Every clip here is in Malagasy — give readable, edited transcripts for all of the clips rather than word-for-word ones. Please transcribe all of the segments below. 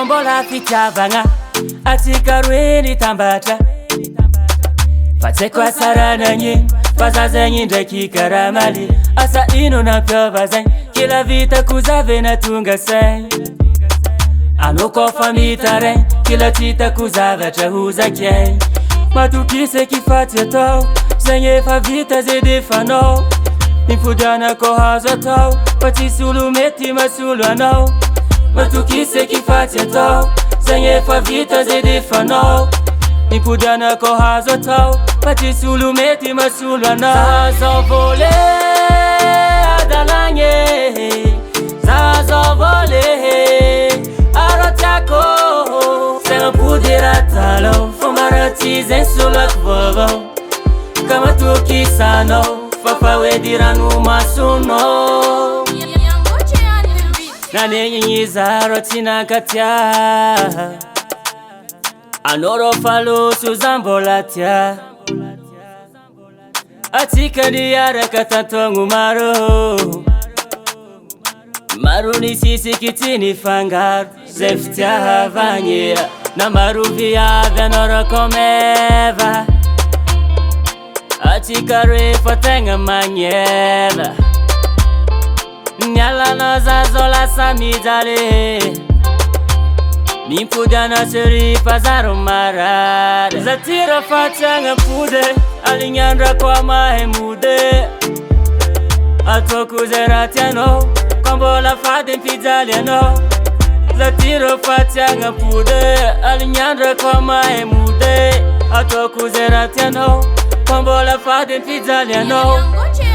Kombola fitiavagna atsika roe nitambatra fa tsy haiko asaranagny fa za zegny ndraiky karamaly asa ino nampiova zegny kila vitako zavy natonga saigny anao kofa mitaraigny kila titako zavatra hozakay matokiseky fa tsy atao zegny efa vita zay defanao nifodianako hazo atao fa tsisy olo mety masolo anao matokiseky fa tsy atao zegny efa vita zay defanao nifodianako hazo atao fa tsisy olo mety masolo anao zao vôle adalagny zao vôle arotiako zegny mpody ratalao fomaratsy zegny solako vaovao ka matokisanao fa wedi rano masonao nanegny zaro tsy nankatia anao rô faloso za mbola tia atsika niaraka tantogno maro ny sisiky tsy nifangaro zay fitiavagny na maro viavy anao rakomeva atsika refa tegna magnela nialana zazo lasa mijaly mimpodiana serifa zaro marary za tira fatsiagna pode alignadrako amahe mode ataoko zay raha tianao ka mbola fady mpijaly anao za tira fatsiagna pode alignadrako amahe mode ataoko zay raha tianao mbola fady mpijaly anao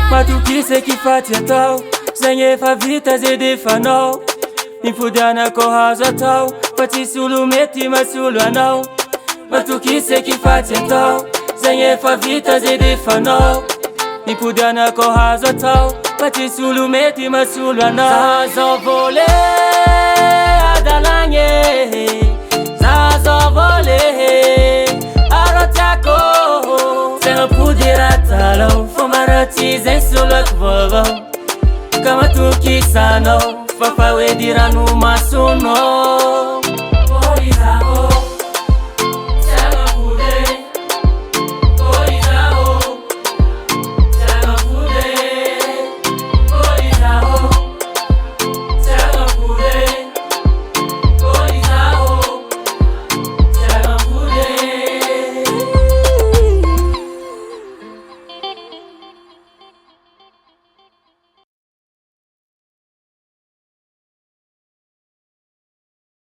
matokiseky fa tsy atao zegny efa vita zay defanao nifodianako hazo atao fa tsisy olo mety masolo anao matokiseky fa tsy atao zegny efa vita zay defanao nifodianako hazo atao fa tsisy olo mety masolo anao zao vôle adalagny zao vôle arotiako mpody ratalao fomaratsy zegny solako vaovao ka matokisanao fa wedi rano masonao